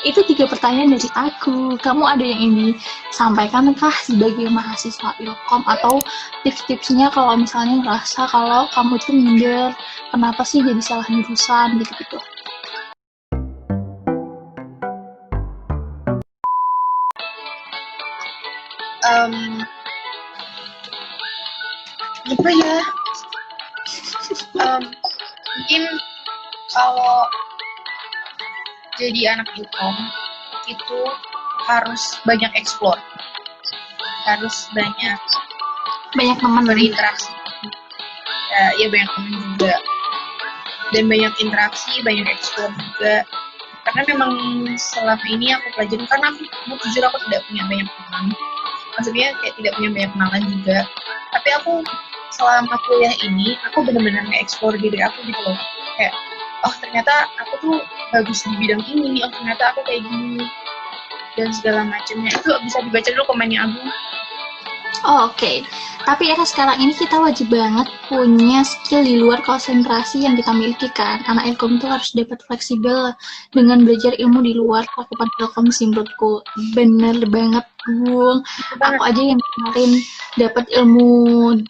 Itu 3 pertanyaan dari aku. Kamu ada yang ingin disampaikan kah sebagai mahasiswa Ilkom atau tips-tipsnya kalau misalnya ngerasa kalau kamu itu minder, kenapa sih jadi salah jurusan gitu-gitu? Em, Apa ya? Mungkin kalau jadi anak ilkom itu harus banyak explore, harus banyak Banyak teman. berinteraksi. Ya banyak teman juga, dan banyak interaksi, banyak explore juga. Karena memang selama ini aku pelajarin, karena aku jujur aku tidak punya banyak teman. Maksudnya kayak tidak punya banyak kenalan juga. Tapi aku selama kuliah ini, aku benar-benar nge-explore diri aku gitu loh. Kayak, oh ternyata aku tuh bagus di bidang ini, oh ternyata aku kayak gini. Dan segala macamnya. Itu bisa dibaca dulu komennya Agung. Oh, oke. Tapi ya sekarang ini kita wajib banget punya skill di luar konsentrasi yang kita miliki kan. Anak Ilkom itu harus dapat fleksibel dengan belajar ilmu di luar cakupan Ilkom sih menurutku. Bener banget, Bung. Itu Aku banget. aja yang kemarin dapat ilmu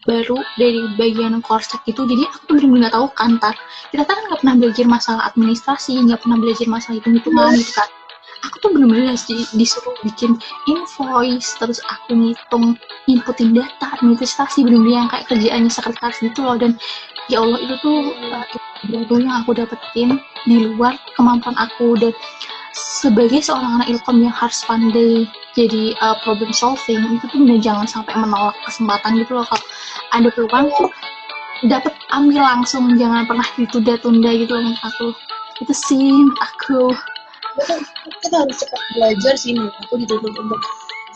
baru dari bagian korsek itu, jadi aku bener-bener nggak tahu kan, kita kan nggak pernah belajar masalah administrasi, nggak pernah belajar masalah hitung-hitungan gitu kan. Aku tuh bener-bener disuruh bikin invoice, terus aku ngitung, inputin data, administrasi, bener-bener yang kayak kerjaannya sekretaris gitu loh. Dan ya Allah itu tuh baru yang aku dapetin di luar kemampuan aku. Dan sebagai seorang anak ilkom yang harus pandai jadi problem solving, itu tuh bener jangan sampai menolak kesempatan gitu loh. Kalau ada peluang tuh dapat ambil langsung, jangan pernah ditunda-tunda gitu loh menurut aku. Itu sih menurut aku. Kita harus cepat belajar sih, menurut aku dituntut untuk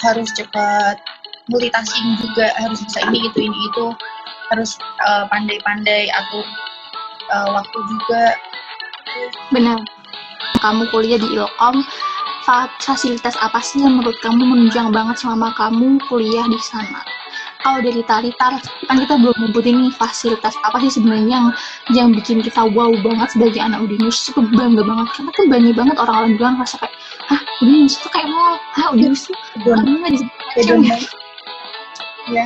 harus cepat multitasking juga, harus bisa ini itu, harus pandai-pandai atur waktu juga. Benar. Kamu kuliah di Ilkom, fasilitas apa sih yang menurut kamu menunjang banget selama kamu kuliah di sana? Kalau dari Talitar, kan kita belum nyebutin nih fasilitas apa sih sebenarnya yang bikin kita wow banget sebagai anak Udinus, itu bangga banget karena tuh banyak banget orang-orang bilang rasa kayak, hah Udinus tuh kayak mall, hah Udinus tuh orangnya di macam ya. Ya,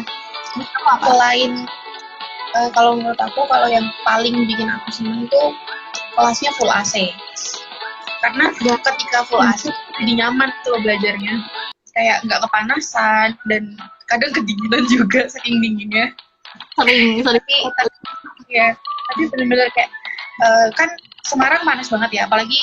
selain kalau menurut aku, kalau yang paling bikin aku seneng tuh kelasnya full AC. Karena ketika full AC jadi nyaman tuh belajarnya, kayak nggak kepanasan dan kadang kedinginan juga saking dinginnya. sering Tapi ya, tapi benar-benar kayak kan Semarang panas banget ya, apalagi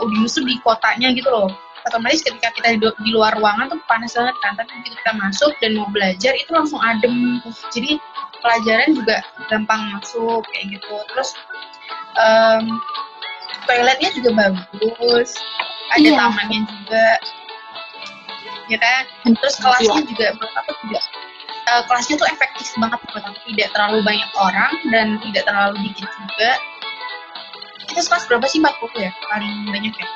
Udinus tuh di kotanya gitu loh. Otomatis ketika kita di luar ruangan tuh panas banget kan, tapi begitu kita masuk dan mau belajar itu langsung adem. Jadi pelajaran juga gampang masuk kayak gitu. Terus toiletnya juga bagus, ada tamannya juga, ya kan. Terus kelasnya juga menurut aku juga kelasnya tuh efektif banget buat aku, tidak terlalu banyak orang dan tidak terlalu dikit juga. Kita kelas berapa sih, 40 ya paling banyak ya?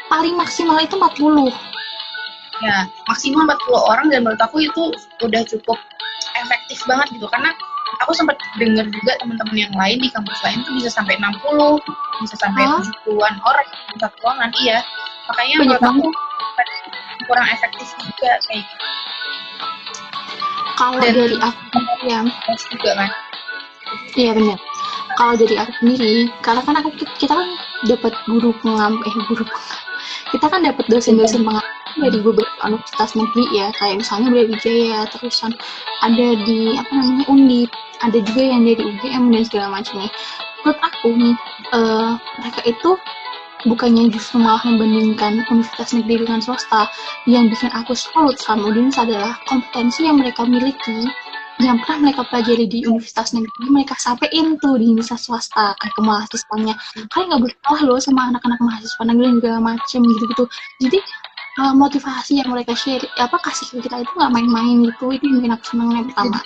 Paling maksimal itu 40. Ya maksimal 40 orang, dan menurut aku itu udah cukup efektif banget gitu. Karena aku sempat dengar juga teman-teman yang lain di kampus lain tuh bisa sampai 60, bisa sampai 70-an orang di satu ruangan. Iya, makanya menurut aku kurang efektif juga kayak gitu. Kalau dari aku ya juga kan. Iya benar. Kalau dari aku sendiri, karena kan kita kan dapat guru kita kan dapat dosen-dosen pengampu dari beberapa universitas negeri ya, kayak misalnya Brawijaya, terusan ada di Undip, ada juga yang dari UGM dan segala macamnya. Menurut aku nih, mereka itu bukannya justru malah membandingkan universitas negeri dengan swasta. Yang bikin aku salut sama Udinus adalah kompetensi yang mereka miliki yang pernah mereka pelajari di universitas negeri, mereka sampein tuh di universitas swasta kayak ke mahasiswanya. Kalian nggak boleh kalah loh sama anak-anak mahasiswa negeri dan segala macem gitu-gitu. Jadi motivasi yang mereka share kasih ke kita itu nggak main-main gitu. Itu yang bikin aku seneng yang pertama.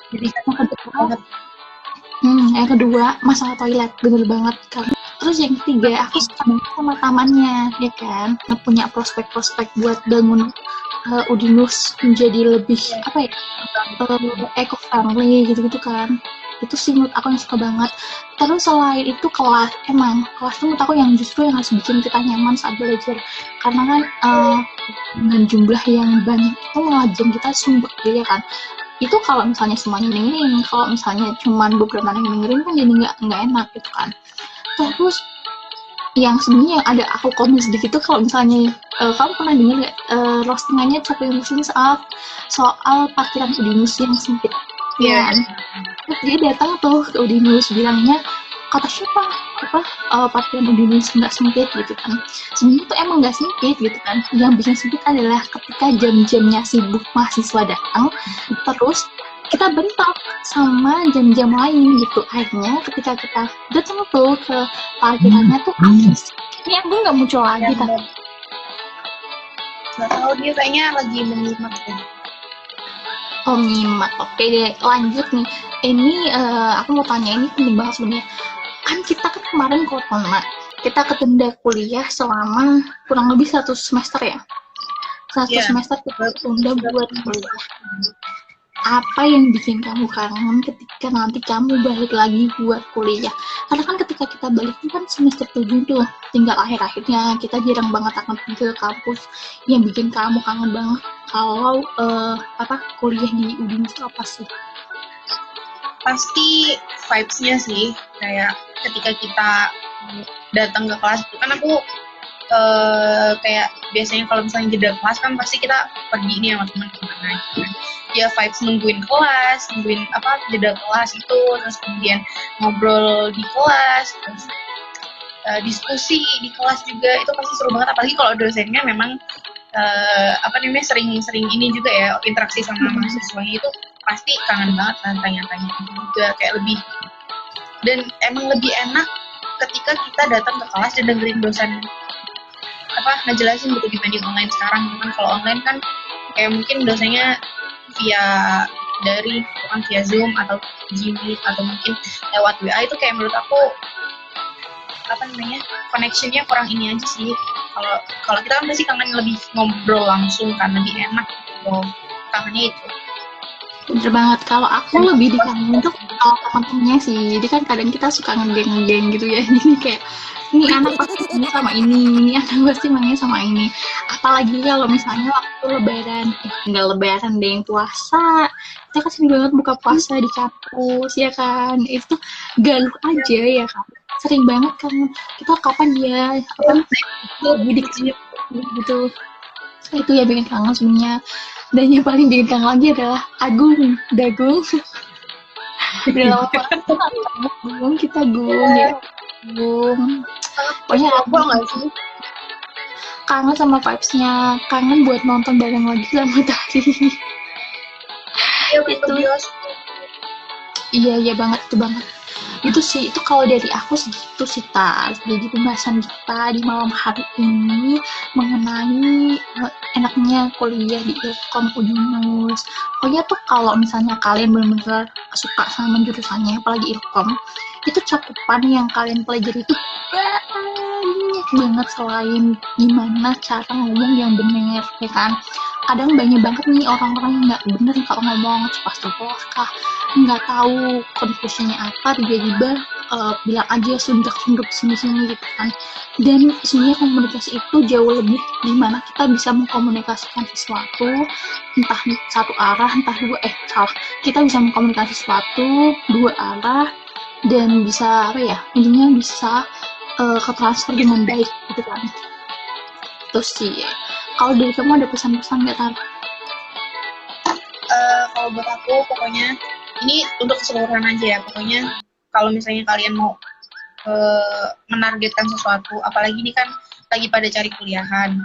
Yang kedua masalah toilet, bener banget kan. Terus yang ketiga, aku suka banget sama tamannya, ya kan. Punya prospek-prospek buat bangun Udinus menjadi lebih eco-friendly gitu-gitu kan. Itu sih menurut aku yang suka banget. Terus selain itu kelas, emang kelas tuh menurut aku yang justru yang harus bikin kita nyaman saat belajar, karena kan dengan jumlah yang banyak itu malah jam kita sumpek ya kan. Itu kalau misalnya semuanya dengerin, kalau misalnya cuman beberapa yang dengerin kan jadi nggak enak gitu kan. Terus yang sebenarnya ada aku komen sedikit tuh, kalau misalnya kamu pernah dengar nggak roastingannya Coki Muslim soal parkiran Udinus yang sempit, Iya. kan? Terus dia datang tuh ke Udinus bilangnya, kata siapa apa parkiran Udinus nggak sempit gitu kan. Sebenarnya tuh emang nggak sempit gitu kan, yang bikin sempit adalah ketika jam-jamnya sibuk mahasiswa datang, terus kita bentak sama jam-jam lain gitu. Akhirnya ketika kita datang tuh ke parkirannya tuh habis. Ini aku nggak muncul lagi tapi Nggak tahu, dia kayaknya lagi menyimak ya. oh nyimak. Oke deh, lanjut nih. Ini aku mau tanya, ini penting banget sebenarnya. Kan kita kan kemarin corona, kita ketunda kuliah selama kurang lebih 1 semester ya. Satu Iya. semester kita tunda buat kuliah. Apa yang bikin kamu kangen ketika nanti kamu balik lagi buat kuliah? Karena kan ketika kita balik itu kan semester 7 tuh, tinggal akhir-akhirnya, kita jarang banget akan pergi ke kampus. Yang bikin kamu kangen banget kalau kuliah di UDIN itu apa sih? Pasti vibes-nya sih, kayak ketika kita datang ke kelas itu kan aku kayak biasanya kalau misalnya jeda kelas kan pasti kita pergi nih sama teman-teman gitu kan. Ya vibes nungguin kelas, nungguin jeda kelas itu, terus kemudian ngobrol di kelas, terus diskusi di kelas juga, itu pasti seru banget, apalagi kalau dosennya memang sering ini juga ya, interaksi sama mahasiswanya, itu pasti kangen banget kan, tanya-tanya juga kayak lebih, dan emang lebih enak ketika kita datang ke kelas dan dengerin dosen ngejelasin gitu dibanding online sekarang. Kan kalau online kan kayak mungkin dosennya via dari via Zoom atau Gmail atau mungkin lewat WA, itu kayak menurut aku connectionnya kurang ini aja sih. Kalau kita kan pasti kangen lebih ngobrol langsung kan, lebih enak gitu. Kangennya itu. Bener banget, kalau aku lebih dikangenin tuh kalau teman-temannya sih. Jadi kan kadang kita suka ngegeng-ngegeng gitu ya. Jadi kayak ini anak pasti mainnya sama ini anak pasti mainnya sama ini. Apalagi kalau misalnya waktu lebaran, enggak lebaran deh, yang puasa. Kita kan sering banget buka puasa di kampus, ya kan? Itu galuh aja ya kan. Sering banget kan kita kapan ya bidik gitu. Itu ya bikin kangen sebenarnya. Dan yang paling bikin kangen lagi adalah Dagung. Udah lama banget kita Gung ya. Gung. Pokoknya aku nggak sih, kangen sama vibes-nya, kangen buat nonton bareng lagi sama tadi. itu iya banget, itu banget. Itu sih, itu kalau dari aku segitu sih, Tas. Jadi pembahasan kita di malam hari ini mengenai enaknya kuliah di Ilkom Udinus. Pokoknya tuh kalau misalnya kalian benar-benar suka sama jurusannya, apalagi Ilkom, itu cakupan yang kalian pelajari itu banyak banget, selain gimana cara ngomong yang benar, ya kan? Kadang banyak banget nih orang-orang yang nggak bener kalau ngomong, cepat-cepat kah, nggak tahu conclusionnya apa, tiba-tiba bilang aja sundak-sundak sini-sini gitu kan. Dan sebenarnya komunikasi itu jauh lebih dimana kita bisa mengkomunikasikan sesuatu, entah satu arah, entah dua, kita bisa mengkomunikasi sesuatu dua arah, dan bisa intinya bisa ke transfer dengan baik gitu kan. Terus sih, kalau dari kamu ada pesan-pesan nggak, Tar? Kalau buat aku pokoknya ini untuk keseluruhan aja ya, pokoknya kalau misalnya kalian mau menargetkan sesuatu, apalagi ini kan lagi pada cari kuliahan,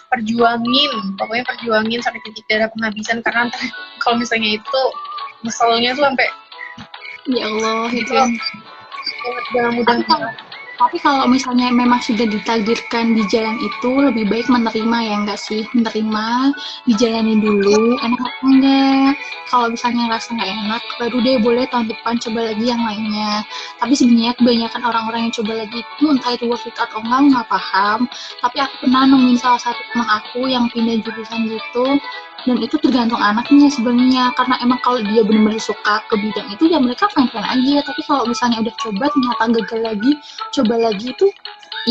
pokoknya perjuangin sampai titik darah penghabisan, karena kalau misalnya itu nyeselnya tuh sampai ya Allah itu jangan mudah. Tapi kalau misalnya memang sudah ditakdirkan di jalan itu, lebih baik menerima ya enggak sih? Menerima, dijalani dulu, enak apa enggak? Kalau misalnya ngerasa nggak enak, baru deh boleh tahun depan coba lagi yang lainnya. Tapi sebenarnya kebanyakan orang-orang yang coba lagi itu, entah itu worth it atau enggak paham. Tapi aku pernah nemuin salah satu teman aku yang pindah jurusan gitu, Dan itu tergantung anaknya sebenarnya, karena emang kalau dia benar-benar suka ke bidang itu ya mereka fine-fine aja. Tapi kalau misalnya udah coba ternyata gagal lagi, coba lagi itu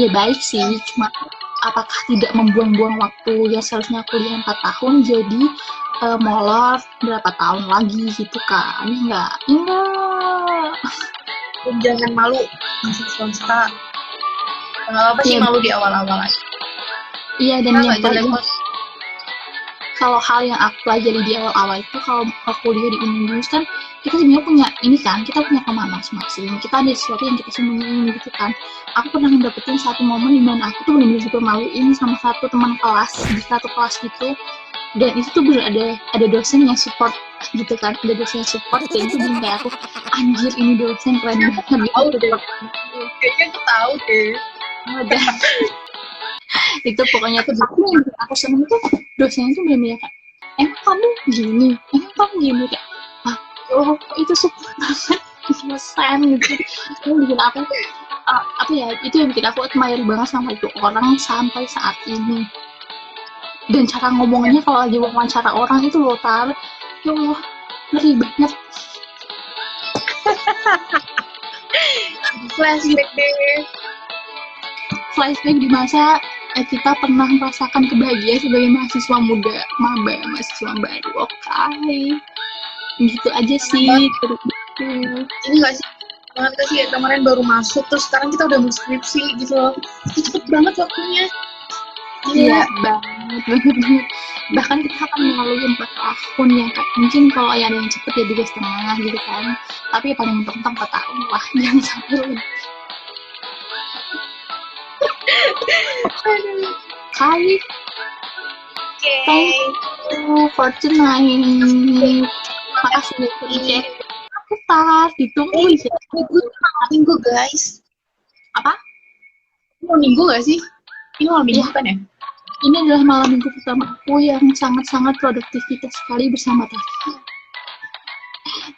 ya baik sih, cuma apakah tidak membuang-buang waktu ya seharusnya kuliah 4 tahun jadi molor berapa tahun lagi gitu kan. Enggak. Dan jangan malu masuk swasta. Nggak apa sih Iya. malu di awal-awal aja. Iya, dan Kita yang nggak jelek paling kok. kalau hal yang aku pelajari di awal-awal itu, kalau kuliah di Unindus kan kita sebenarnya punya ini kan, kita punya teman masing-masing, kita ada sesuatu yang kita sembunyiin gitu kan. Aku pernah dapetin satu momen di mana aku tuh benar-benar juga maluin sama satu teman kelas di satu kelas gitu, dan itu tuh bener ada dosen yang support gitu kan, ada dosen yang support, dan itu bikin kayak aku, anjir ini dosen keren banget Tahu gitu. deh. Kayaknya aku tahu deh. Udah. Itu pokoknya tuh aku seneng tuh dosennya tuh bener-bener kayak, emang kamu gini, kayak, oh itu support banget dosen gitu. Itu bikin aku apa ya, itu yang bikin aku admire banget sama itu orang sampai saat ini. Dan cara ngomongnya kalau lagi wawancara orang itu loh, Tar, ya Allah, ngeri banget. Flashback deh. Flashback di masa kita pernah merasakan kebahagiaan sebagai mahasiswa muda, mahasiswa baru. Oke. Gitu aja sih. Terus Ini nggak sih banget sih ya, kemarin baru masuk terus sekarang kita udah mau skripsi gitu loh. Itu cepet banget waktunya. iya banget. Bahkan kita akan melalui 4 tahun ya Kak. Mungkin kalau ya ada yang cepet ya 3,5 gitu kan. Tapi ya paling mentok 4 tahun lah, jangan sampai lebih. Hai, thank you for tonight. Makasih udah cek. Aku tar, ditunggu ya. Minggu guys. Apa? Ini mau minggu gak sih? Ini mau minggu Iya. kan ya? Ini adalah malam minggu pertama aku yang sangat-sangat produktivitas sekali bersama Tati.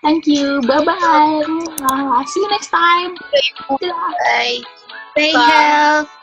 Thank you, bye-bye. See you next time. Bye. Stay Bye. healthy.